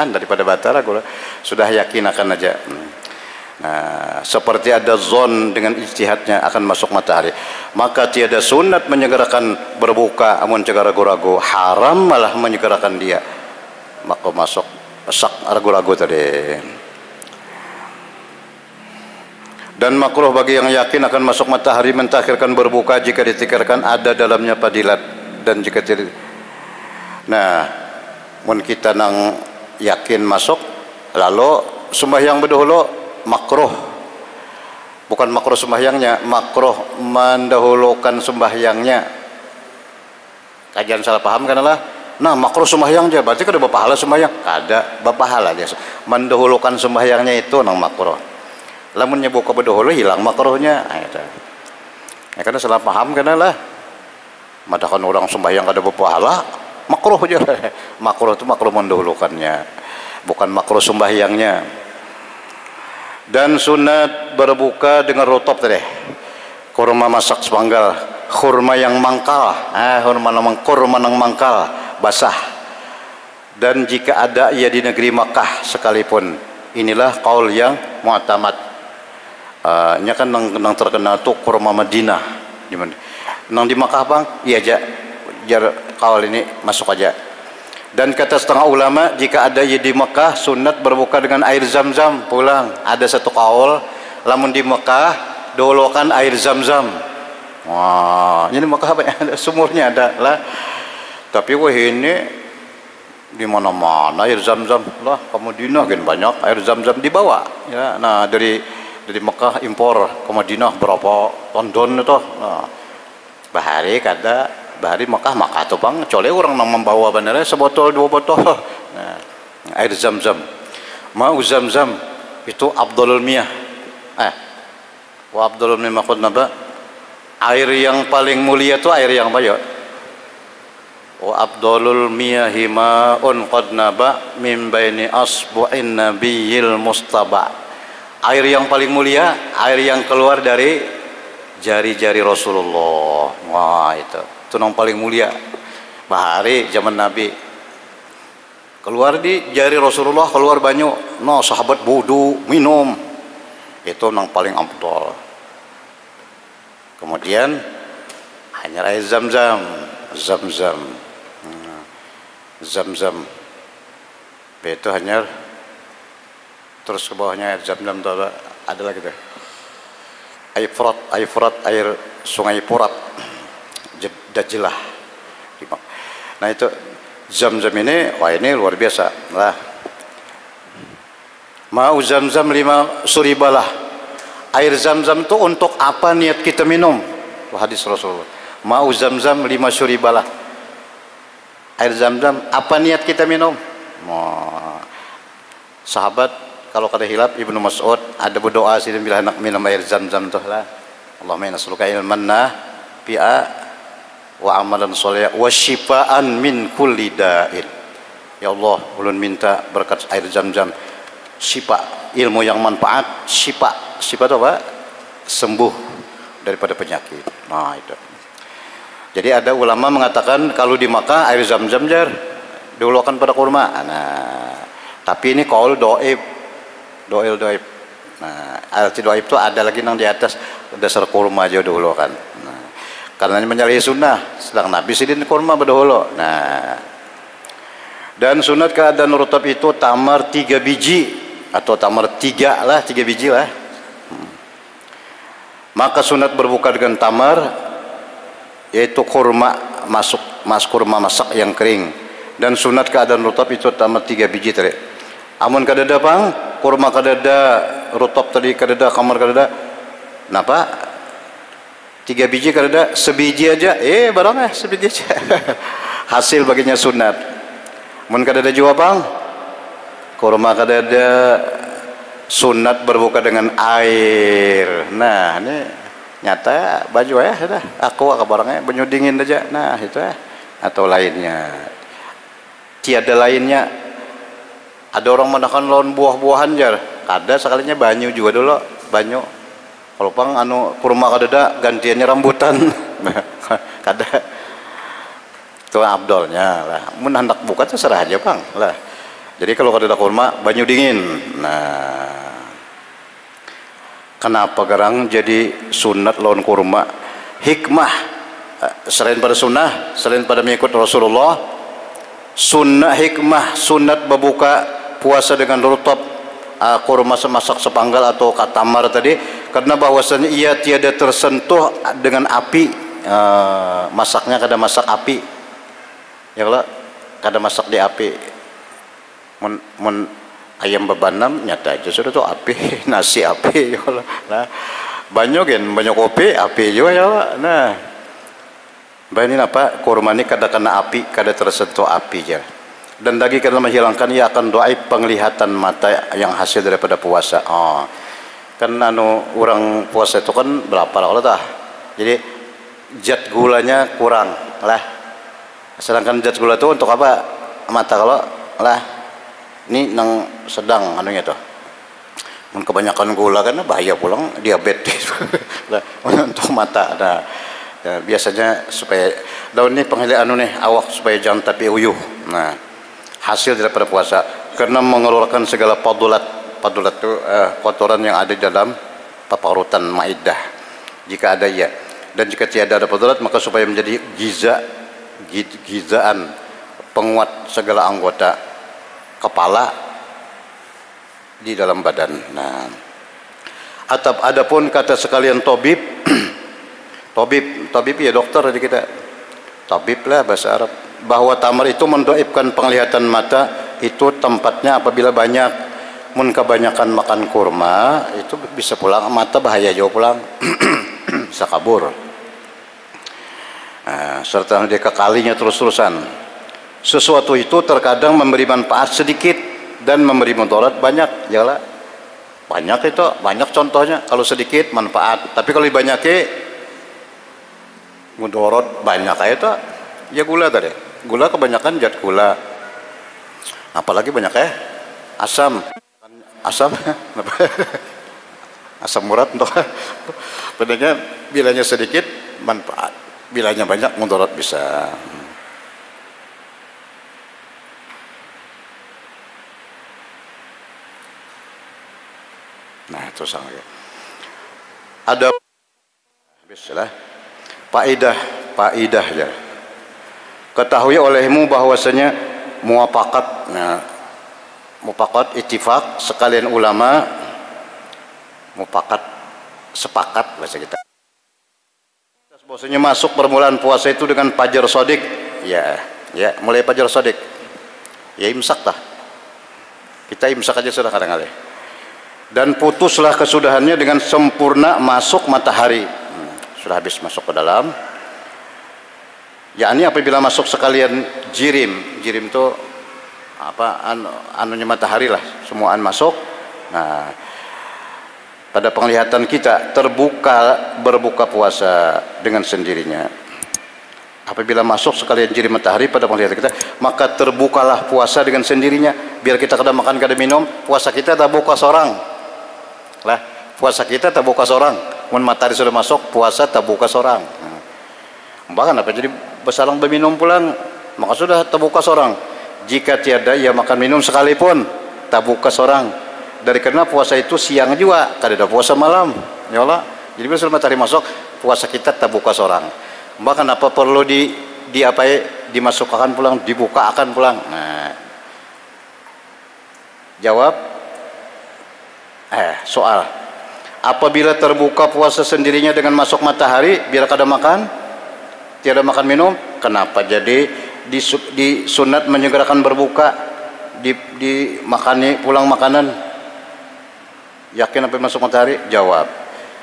daripada batal aku sudah yakin akan aja. Nah, seperti ada zon dengan ijtihadnya akan masuk matahari, maka tiada sunat menyegerakan berbuka amun cegah ragu-ragu, haram malah menyegerakan dia, maka masuk sak ragu-ragu tadi. Dan makruh bagi yang yakin akan masuk matahari mentakhirkan berbuka jika ditikirkan ada dalamnya fadilat, dan jika tidak. Nah mun kita nang yakin masuk lalu sembahyang berdahulu, makruh, bukan makruh sembahyangnya, makruh mendahulukan sembahyangnya. Kajian salah paham kan lah. Nah makruh sembahyang aja berarti kada berpahala sembahyang, kada berpahala aja. Mendahulukan sembahyangnya itu nang makruh. Lamun nyebuka berdahulu hilang makruhnya. Ya karena salah paham kan lah. Madakan orang sembahyang kada berpahala, makruh aja. Makruh itu makruh mendahulukannya, bukan makruh sembahyangnya. Dan sunat berbuka dengan rotop tadi, kurma masak sepanggal, kurma yang mangkal, kurma yang mangkal basah. Dan jika ada ia di negeri Makkah sekalipun, inilah kaul yang mu'tamad. Nya kan nang terkenal tuh kurma Madinah, di mana? Nang di Makkah bang, iya aja, jar kaul ini masuk aja. Dan kata setengah ulama, jika ada di Mekah sunat berbuka dengan air zam-zam pulang. Ada satu kaul, lamun di Mekah dahulukan air zam-zam. Wah, ini Mekah apa ya? Sumurnya ada lah. Tapi wah ini di mana-mana air zam-zam lah. Madinah kan banyak air zam-zam dibawa. Ya, nah dari Mekah impor ke Madinah berapa ton itu. Nah, bahari kada. Bahari Makkah tuh bang, cole orang nang membawa benernya sebotol dua botol. Nah, air zam-zam, mau zam-zam itu Abdulul Miyah. Wa Abdulul Miyah maksud napa? Air yang paling mulia itu air yang bayo. Wa Abdulul Miyah himaun qad naba min baini asbu'in nabiyil mustaba. Air yang paling mulia, air yang keluar dari jari-jari Rasulullah. Wah itu nang paling mulia. Bahari zaman Nabi keluar di jari Rasulullah, keluar banyak. No sahabat wudu minum, itu nang paling afdal. Kemudian hanya air zam-zam Zam-zam. Zam-zam. Itu hanya terus ke bawahnya air zam-zam itu ada lagi tuh. Air Furat, air sungai Furat. Dajilah. Nah itu zam-zam ini, wah ini luar biasa. Nah, mau zam-zam 5 suribalah. Air zam-zam itu untuk apa niat kita minum? Wah, hadis Rasulullah. Mau zam-zam 5 suribalah. Air zam-zam apa niat kita minum? Sahabat kalau kada hilap Ibnu Mas'ud ada berdoa sih bila hendak minum air zam-zam tuh lah. Allahumma inna nas'aluka ilman nafi'a wa amalan sholih wa syifaan min kulli da'in. Ya Allah, ulun minta berkat air zam-zam syifa, ilmu yang manfaat, syifa. Syifa itu apa? Sembuh daripada penyakit. Nah itu. Jadi ada ulama mengatakan kalau di Makkah air zam-zam jar diulurkan pada kurma. Nah, tapi ini qaul doib. Nah, arti doib itu ada lagi nang di atas dasar kurma aja diulurkan. Nah, karena ini menyalahi sunnah. Sedang Nabi sidin kurma berdahulu. Nah, dan sunat keadaan rutab itu tamar 3 biji atau tamar 3 lah, 3 biji lah. Maka sunat berbuka dengan tamar, yaitu kurma kurma masak yang kering. Dan sunat keadaan rutab itu tamar 3 biji tadi. Amun kadada bang, kurma kadada, rutab tadi kadada, kamar kadada. Napa? 3 biji kadada, sebiji aja. Barangnya sebiji aja. Hasil baginya sunat. Amun kadada jua bang, kurma kadada, sunat berbuka dengan air. Nah ini nyata baju ya sudah. Aku barangnya banyu dingin aja. Nah itu ya. Atau lainnya. Tiada lainnya. Ada orang menakan lawan buah-buahan jar. Kada sekalinya banyu juga dulu. Banyu. Kalau pang kurma kadada gantiannya rambutan. Kada. Itu abdolnya lah. Mun hendak buka terserah aja bang lah. Jadi kalau kadada kurma banyu dingin. Nah, kenapa garang jadi sunat lawan kurma? Hikmah selain pada sunnah, selain pada mengikut Rasulullah, sunnah hikmah sunat berbuka puasa dengan rutab kurma semasak sepanggal atau katamar tadi, karena bahwasanya ia tiada tersentuh dengan api. Masaknya kada masak api, ya kalau kada masak di api. Mun ayam bebanam nyata aja sudah tuh api, nasi api ya Allah. Nah, banyak kopi api juga ya Allah. Nah, bayanin apa kurma ini kada kena api, kada tersentuh api aja. Dan lagi karena menghilangkan ia akan doaib penglihatan mata yang hasil daripada puasa. Kan orang puasa itu kan berapa lah kalau tah. Jadi zat gulanya kurang lah. Sedangkan zat gula itu untuk apa? Mata kalau lah. Ini nang sedang anunya tuh. Kebanyakan gula kan bahaya pulang diabetes. Untuk mata ada. Ya, biasanya supaya daun ini penghilangkan nih awak supaya jangan tapi uyuh. Nah, hasil daripada puasa karena mengeluarkan segala padulat itu kotoran yang ada dalam paparutan maidah jika ada ya, dan jika tiada ada padulat maka supaya menjadi gizaan penguat segala anggota kepala di dalam badan. Nah, adapun kata sekalian tabib tabib ya dokter aja kita, tabib lah bahasa Arab, bahwa tamar itu mendoibkan penglihatan mata itu tempatnya apabila banyak. Mun kebanyakan makan kurma itu bisa pulang mata bahaya jauh pulang. Bisa kabur. Serta dia kekalinya terus-terusan. Sesuatu itu terkadang memberi manfaat sedikit dan memberi mudarat banyak. Yalah. Banyak itu, banyak contohnya. Kalau sedikit manfaat, tapi kalau dibanyakin mudarat banyak itu. Ya gula tadi. Gula kebanyakan zat gula. Apalagi banyak asam asam urat untuk bedanya bilanya sedikit manfaat, bilanya banyak mudarat bisa. Nah itu sama ya. Ada bisalah faidah ya. Ketahui olehmu bahwasanya muafakat, nah, mufakat ittifaq sekalian ulama, mufakat sepakat bahasa kita. Bahwasanya masuk permulaan puasa itu dengan fajar shadiq, ya, mulai fajar shadiq, ya imsak dah. Kita imsak aja sudah kadang-kadang. Dan putuslah kesudahannya dengan sempurna masuk matahari. Sudah habis masuk ke dalam. Yakni apabila masuk sekalian jirim itu apa anunya matahari lah, semuaan masuk. Nah, pada penglihatan kita berbuka puasa dengan sendirinya. Apabila masuk sekalian jirim matahari pada penglihatan kita, maka terbukalah puasa dengan sendirinya. Biar kita kada makan kada minum, puasa kita tak buka seorang. Lah, puasa kita tak buka seorang. Mun matahari sudah masuk, puasa tak buka seorang. Bahkan apa jadi bersalang berminum pulang, maka sudah terbuka seorang. Jika tiada ia makan minum sekalipun, tak buka seorang. Dari karena puasa itu siang juga, kada ada puasa malam. Ya Allah. Jadi bila sudah matahari masuk, puasa kita tak buka seorang. Bahkan apa perlu dimasukkan pulang, dibuka akan pulang. Nah, jawab soal. Apabila terbuka puasa sendirinya dengan masuk matahari, biar kada makan, tiada makan minum, kenapa jadi disunat menyegerakan berbuka, dimakani pulang makanan? Yakin apa masuk matahari? Jawab.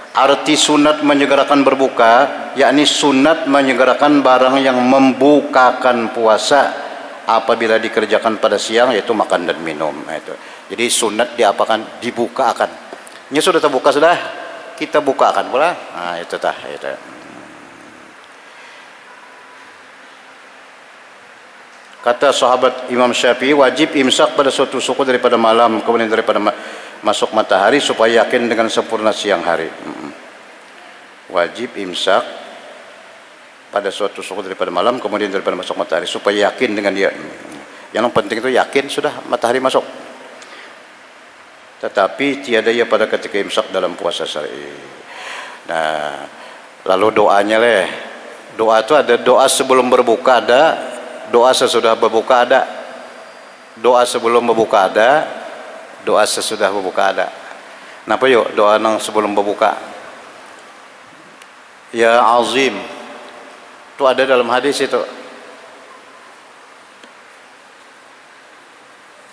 Arti sunat menyegerakan berbuka, yakni sunat menyegerakan barang yang membukakan puasa apabila dikerjakan pada siang, yaitu makan dan minum. Nah, itu. Jadi sunat diapakan? Dibukakan. Ini sudah terbuka sudah, kita bukakan pula. Nah, itu tah itu. Kata sahabat Imam Syafi'i, wajib imsak pada suatu suku daripada malam, kemudian daripada masuk matahari, supaya yakin dengan sempurna siang hari. Wajib imsak pada suatu suku daripada malam, kemudian daripada masuk matahari, supaya yakin dengan dia. Yang penting itu yakin sudah matahari masuk. Tetapi tiada ia pada ketika imsak dalam puasa syar'i. Nah, lalu doanya doa itu ada doa sebelum berbuka, ada doa sesudah berbuka, ada doa sebelum berbuka, ada doa sesudah berbuka, ada. Napa yuk doa nang sebelum berbuka? Ya azim, itu ada dalam hadis itu,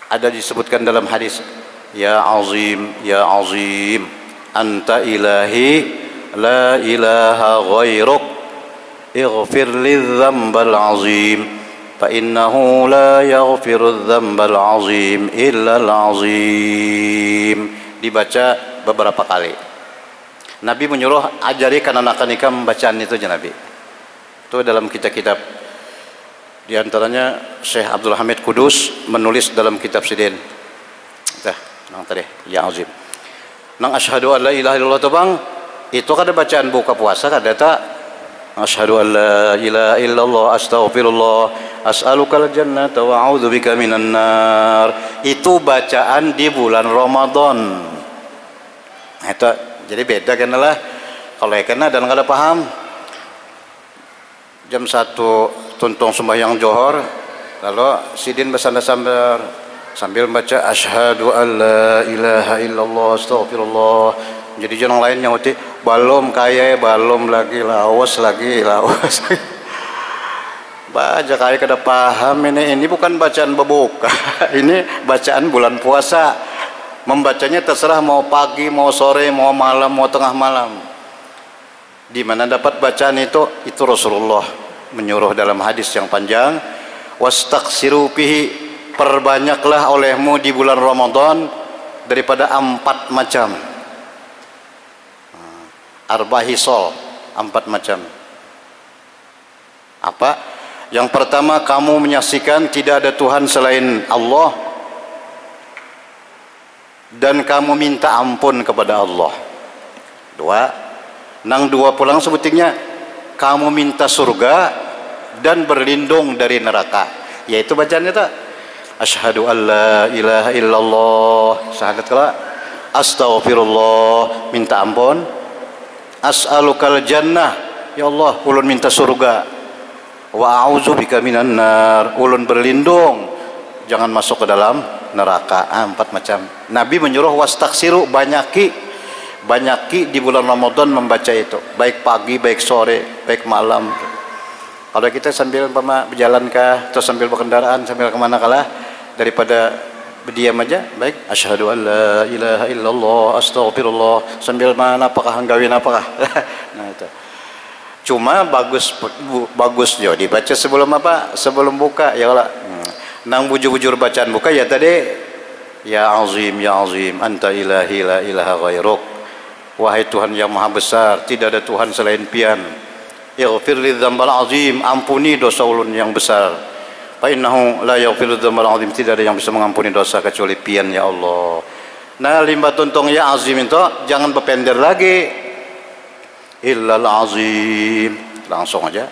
ada disebutkan dalam hadis. Ya azim, anta ilahi, la ilaha ghairuk, ighfir lidzambal azim, fa innahu la yaghfirudz dzambal azim illa al azim. Dibaca beberapa kali. Nabi menyuruh ajarikan anak-anak nikah membacaan itu aja Nabi. Itu dalam kitab-kitab. Di antaranya Syekh Abdul Hamid Kudus menulis dalam kitab Sidin. Nang tadi ya azim. Nang asyhadu an la ilaha illallah tu bang, itu kada bacaan buka puasa kada tak. Asyhadu an la ilaha illallah astaghfirullah as'alukal jannata wa a'udzubika minan nar. Itu bacaan di bulan Ramadan. Itu jadi beda kan lah. Kalau kena dan kada paham. Jam 1 tuntung sembahyang johor, lalu sidin bersandar-sandar sambil baca asyhadu an la ilaha illallah astaghfirullah. Jadi jangan lain yang uti balom kaya balom lagi lawas baca kaya kada paham. Ini bukan bacaan berbuka. Ini bacaan bulan puasa. Membacanya terserah mau pagi, mau sore, mau malam, mau tengah malam. Di mana dapat bacaan itu Rasulullah menyuruh dalam hadis yang panjang, wastaqsiru fihi, perbanyaklah olehmu di bulan Ramadan daripada 4 macam. Arbahisol, 4 macam. Apa? Yang pertama, kamu menyaksikan tidak ada Tuhan selain Allah dan kamu minta ampun kepada Allah. 2, nang 2 pulang sebutingnya, kamu minta surga dan berlindung dari neraka. Yaitu bacaannya tak? Asyhadu an la ilaha illallah, syahadat kala, astaghfirullah, minta ampun, as'alukal jannah, ya Allah ulun minta surga, Wa a'udzubika minan nar, ulun berlindung jangan masuk ke dalam neraka. 4 macam. Nabi menyuruh wastaksiru, banyaki di bulan Ramadan membaca itu, baik pagi, baik sore, baik malam. Kalau kita sambil berjalan kah, atau sambil berkendaraan, sambil kemana kalah, daripada berdiam aja, baik asyhadu an la ilaha illallah astagfirullah, sambil mana apakah gawin apakah. Nah itu cuma bagus jo dibaca sebelum apa, sebelum buka ya Allah. Nang bujur-bujur bacaan buka ya tadi, ya azim anta ilahi la ilaha ghairuk, wahai Tuhan yang maha besar, tidak ada Tuhan selain Pian. Ighfir li dzambal azim, ampuni dosa ulun yang besar. Fa innahu la yaghfiru dzambal azim, tidak ada yang bisa mengampuni dosa kecuali Pian ya Allah. Nah limba tuntong ya azim itu jangan berpender lagi, illal azim, langsung aja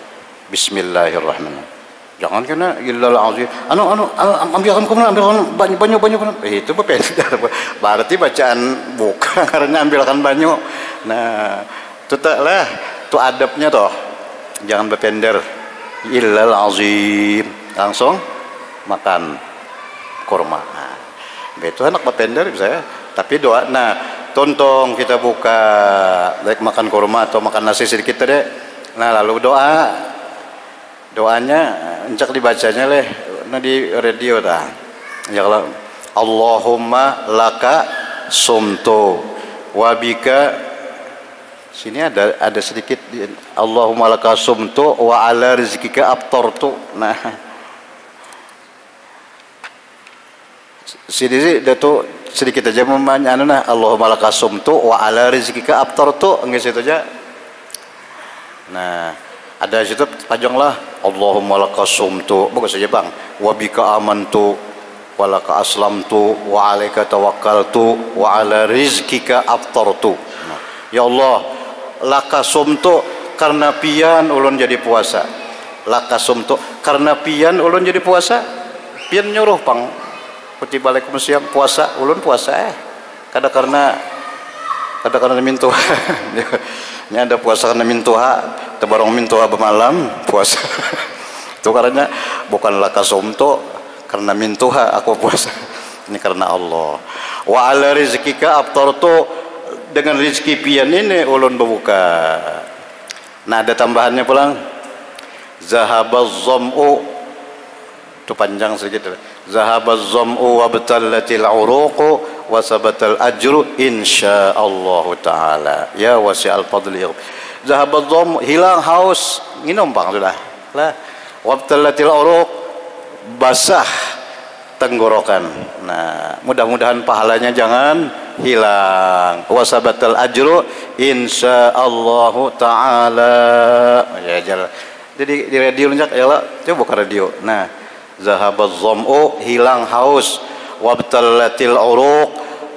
bismillahirrahmanirrahim. Jangan kena illal azim. Ambilkan banyu. Itu berpender. Berarti bacaan buka karena ambilkan banyu. Nah, itu taklah tu adabnya toh. Jangan berpender. Illal azim. Langsung makan kurma. Nah, itu anak berpender bisa ya. Tapi doa. Nah, tontong kita buka baik makan kurma atau makan nasi sedikit tadi. Nah, lalu doanya encak dibacanya leh nah di radio dah ya Allah. Allahumma laka sumtu wabika, sini ada sedikit Allahumma laka sumtu wa ala rizkika aftartu. Nah sini itu sedikit aja memanya nah Allahumma laka sumtu wa ala rizkika aftartu, enggak situ aja. Nah ada situ panjanglah Allahumma laka sumtu, bagus saja bang, wa bika amantu wa laka aslamtu wa alaika tawakkaltu wa ala rizkika aftartu. Nah, ya Allah laka sumtu, karena pian ulun jadi puasa. Laka sumtu, karena pian ulun jadi puasa. Pian nyuruh pang putih balik siang puasa, ulun puasa karena mintuha. Ini ada puasa karena mintuha, tebarong mintuha bermalam puasa. Itu karena bukan laka sumtu karena mintuha aku puasa. Ini karena Allah. Wa ala rizkika aftartu, dengan rizki pian ini ulun berbuka. Nah ada tambahannya pulang. Zahabaz zam'u, itu panjang sedikit. Zahabaz zam'u wa batallatil uruqu wa sabatal ajru insyaallah taala ya wasi'al fadli. Zahabaz zam'u, hilang haus, minum bang sudah lah. Wa batallatil uruq, basah tenggorokan. Nah mudah-mudahan pahalanya jangan hilang. Wa sabatal ajru insyaallah taala. Ya jalan. Jadi di radio lunjak ya Allah, coba buka radio. Nah zahabaz zam'u, hilang haus, wabtallatil uruq,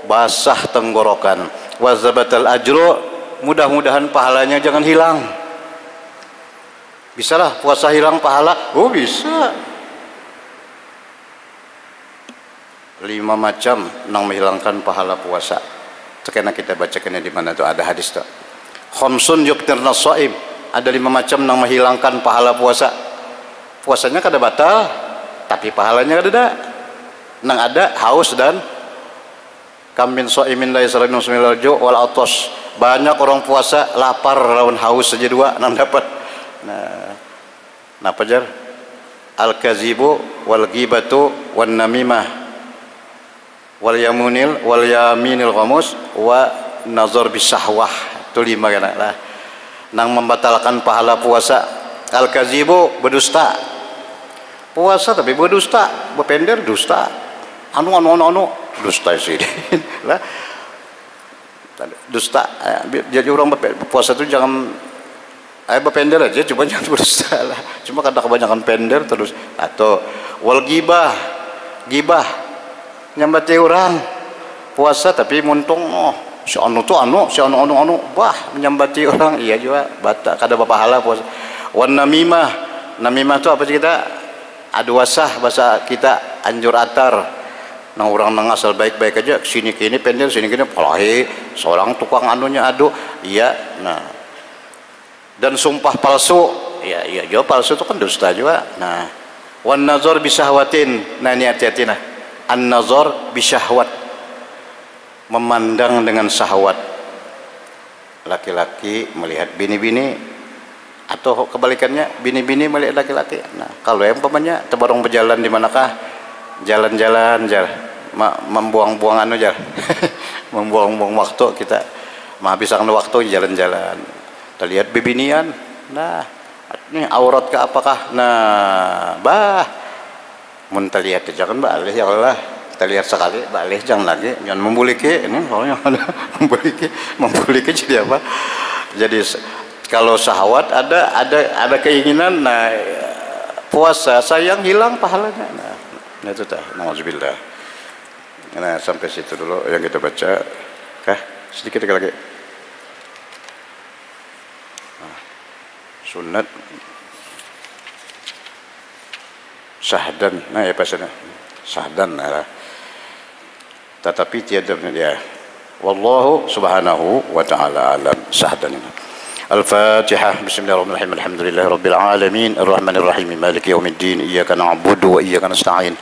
basah tenggorokan, wazabatal ajru, mudah-mudahan pahalanya jangan hilang. Bisalah puasa hilang pahala? Oh bisa. 5 macam nang menghilangkan pahala puasa. Sekena kita bacakannya di mana tuh ada hadis tuh. Khamsun yuktirna shaim, ada 5 macam nang menghilangkan pahala puasa. Puasanya kada batal, tapi pahalanya kada ada. Nang ada haus dan kamin shaimin la yasranu smilal ju wal atos. Banyak orang puasa lapar lawan haus saja dua nang dapat. Nah, napa jar? Al kazibu wal ghibatu wan namimah wal yaminil ghamus wa nazar bisahwah. Itu 5 kan lah. Nang membatalkan pahala puasa. Al kazibu, berdusta. Puasa tapi berdusta, berpender dusta. Anu dusta sih. Lah. Dusta. Jadi orang puasa itu jangan berpender aja, cuma jangan berdusta lah. Cuma kadang kebanyakan pender terus. Atau wal gibah nyambati orang puasa tapi muntung si anu bah menyambati orang, iya juga bata kada pahala puasa. Wan namimah itu apa sih kita? Adu wasah bahasa kita, anjur atar. Nah orang nang asal baik-baik aja sini kini pender sini kini palahi seorang tukang anunya adu, iya. Nah dan sumpah palsu iya jawab palsu itu kan dusta juga. Nah, wan nazar bisyahwatin, nah ini hati-hati nah, an nazar bisyahwat, memandang dengan syahwat, laki-laki melihat bini-bini atau kebalikannya bini-bini melihat laki-laki. Nah, kalau yang umpamanya tebarong berjalan di manakah, jalan-jalan membuang-buang anu jar membuang-buang waktu kita menghabiskan waktu jalan-jalan, kita lihat bibinian, nah ini aurat ke apakah, nah mun lihat jangan balik ya Allah, kita lihat sekali balik jangan lagi, jangan membuliki ini soalnya membuliki jadi apa, jadi kalau syahwat ada keinginan, nah puasa sayang hilang pahalanya, nah itu tah, nauzubillah. Nah sampai situ dulu yang kita baca, sedikit lagi. Sunat sahdan, nah ya pasana sahdan, nah. Tetapi tiada ya. Wallahu subhanahu wa ta'ala alam. Sahdan. Al-Fatihah. Bismillahirrahmanirrahim. Alhamdulillahirabbil alamin, arrahmanir rahim, maliki yaumiddin, iyyaka na'budu wa iyyaka nasta'in.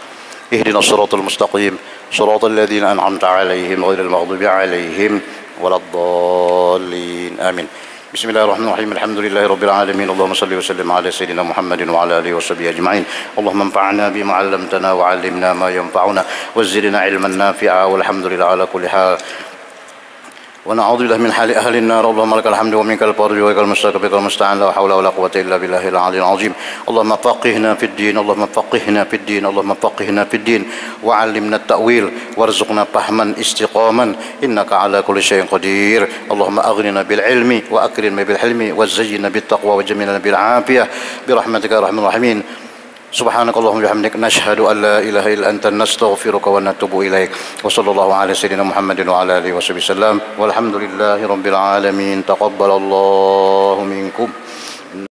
Ihdinas siratal mustaqim, siratal ladzina an'amta 'alaihim ghairil maghdubi 'alaihim waladdallin. Amin. Bismillahirrahmanirrahim. Alhamdulillahirabbil alamin. Allahumma shalli wa sallim ala sayyidina Muhammadin wa ala alihi washabihi ajma'in. Allahumma anfa'na bima 'allamtana wa 'allimna ma yanfa'una wa zidna 'ilman nafi'a walhamdulillahi ala kulli hal. ونعوذ بالله من حال أهل النار. اللهم لك الحمد ومنك الفضل وبك المستغفر وبك المستعان، لا حول ولا قوة إلا بالله العلي العظيم. اللهم فقهنا في الدين، اللهم فقهنا في الدين، اللهم فقهنا في الدين وعلمنا التأويل وارزقنا فهما استقاما إنك على كل شيء قدير. اللهم أغننا بالعلم وأكرمنا بالحلم وزينا بالتقوى وجملنا بالعافية برحمتك يا أرحم الراحمين. سبحانك اللهم وبحمدك نشهد أن لا إله إلا أنت نستغفرك ونتوب إليك. وصلى الله على سيدنا محمد وعلى آله وصحبه وسلم والحمد لله رب العالمين. تقبل الله منكم.